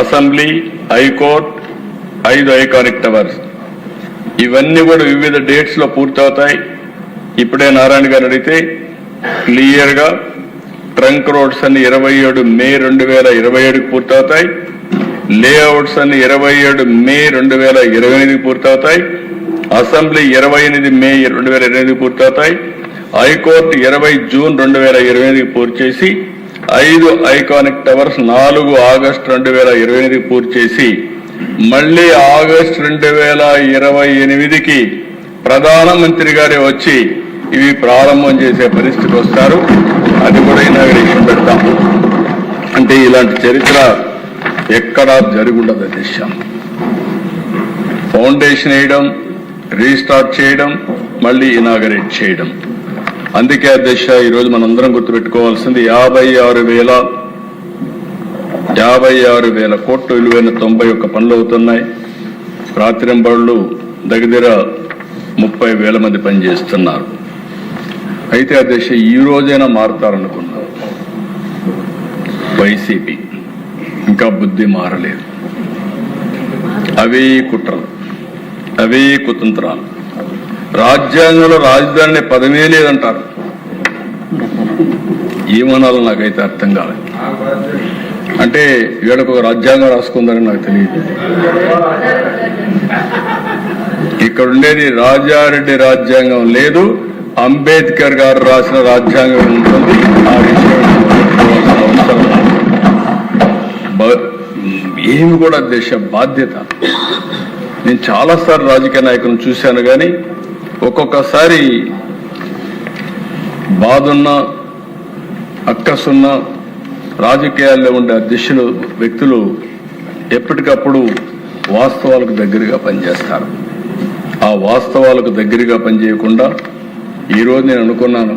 Assembly, high court, 5 iconic towers ఇవన్నీ కూడా వివిధ డేట్స్ లో పూర్తవుతాయి. ఇప్పుడే నారాయణ గారు అడిగితే క్లియర్ గా ట్రంక్ రోడ్స్ అన్ని 27 మే 2027కి పూర్తవుతాయి. లేఅవుట్స్ అన్ని 27 మే 2028కి పూర్తవుతాయి. అసెంబ్లీ 28 మే 2028కి పూర్తవుతాయి. హైకోర్టు 20 జూన్ 2028కి పూర్తి చేసి 5 ఐకానిక్ టవర్స్ 4 ఆగస్టు 2028కి పూర్తి చేసి మళ్లీ ఆగస్టు 2028కి ప్రధానమంత్రి గారే వచ్చి ఇవి ప్రారంభం చేసే పరిస్థితికి వస్తారు. అది కూడా ఇనాగరేషన్ పెడతాం. అంటే ఇలాంటి చరిత్ర ఎక్కడా జరుగుండదు. దిశ ఫౌండేషన్ వేయడం, రీస్టార్ట్ చేయడం, మళ్ళీ ఇనాగరేట్ చేయడం. అందుకే అధ్యక్ష ఈరోజు మనందరం గుర్తుపెట్టుకోవాల్సింది 56,000 కోట్లు విలువైన 91 పనులు అవుతున్నాయి. రాత్రింబళ్ళు దగ్గర 30,000 మంది పనిచేస్తున్నారు. అయితే అధ్యక్ష ఈ రోజైనా మారుతారనుకున్నారు. వైసీపీ ఇంకా బుద్ధి మారలేదు. అవే కుట్రలు, అవే కుతంత్రాలు. రాజ్యాంగంలో రాజధాని పదమే లేదంటారు. ఏమనాలో నాకైతే అర్థం కాలేదు. అంటే వీళ్ళకు ఒక రాజ్యాంగం రాసుకుందని నాకు తెలియదు. ఇక్కడ ఉండేది రాజారెడ్డి రాజ్యాంగం లేదు, అంబేద్కర్ గారు రాసిన రాజ్యాంగం ఉంటుంది. ఆ విషయం అవసరం ఏమి కూడా దేశ బాధ్యత. నేను చాలాసార్లు రాజకీయ నాయకులను చూశాను, కానీ ఒక్కొక్కసారి బాధున్నా అక్కసున్నా రాజకీయాల్లో ఉండే అధ్యక్షులు వ్యక్తులు ఎప్పటికప్పుడు వాస్తవాలకు దగ్గరగా పనిచేస్తారు. ఆ వాస్తవాలకు దగ్గరగా పనిచేయకుండా ఈరోజు నేను అనుకున్నాను,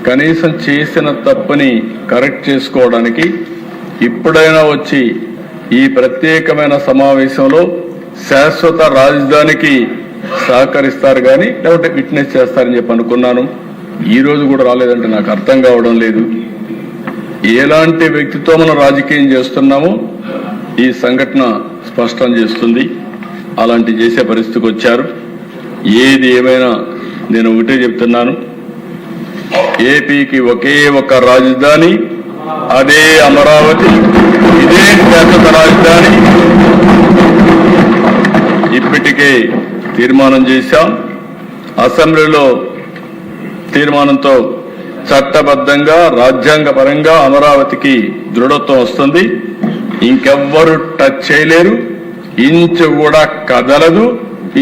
కనీసం చేసిన తప్పని కరెక్ట్ చేసుకోవడానికి ఇప్పుడైనా వచ్చి ఈ ప్రత్యేకమైన సమావేశంలో శాశ్వత రాజధానికి సహకరిస్తారు, కానీ లేకపోతే విట్నెస్ చేస్తారని చెప్పి అనుకున్నాను. ఈ రోజు కూడా రాలేదంటే నాకు అర్థం కావడం లేదు. ఎలాంటి వ్యక్తితో మనం రాజకీయం చేస్తున్నామో ఈ సంఘటన స్పష్టం చేస్తుంది. అలాంటి చేసే పరిస్థితికి వచ్చారు. ఏది ఏమైనా నేను ఒకటే చెప్తున్నాను, ఏపీకి ఒకే ఒక రాజధాని, అదే అమరావతి. ఇదే శాశ్వత రాజధాని. ఇప్పటికే తీర్మానం చేశాం. అసెంబ్లీలో తీర్మానంతో చట్టబద్ధంగా రాజ్యాంగపరంగా అమరావతికి దృఢత్వం వస్తుంది. ఇంకెవ్వరు టచ్ చేయలేరు. ఇంచు కూడా కదలదు,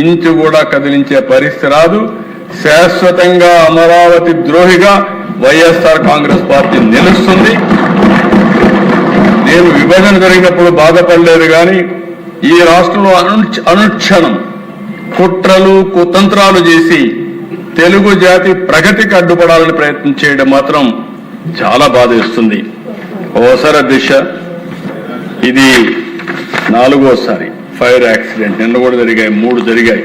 ఇంచు కూడా కదిలించే పరిస్థితి రాదు. శాశ్వతంగా అమరావతి ద్రోహిగా వైఎస్ఆర్ కాంగ్రెస్ పార్టీ నిలుస్తుంది. నేను విభజన జరిగినప్పుడు బాధపడలేదు, కానీ ఈ రాష్ట్రంలో అనుక్షణం కుట్రలు కుతంత్రాలు చేసి తెలుగు జాతి ప్రగతికి అడ్డుపడాలని ప్రయత్నం చేయడం మాత్రం చాలా బాధేస్తుంది. ఓసారి దిశ ఇది 4వ సారి ఫైర్ యాక్సిడెంట్. నిన్న కూడా జరిగాయి, 3 జరిగాయి.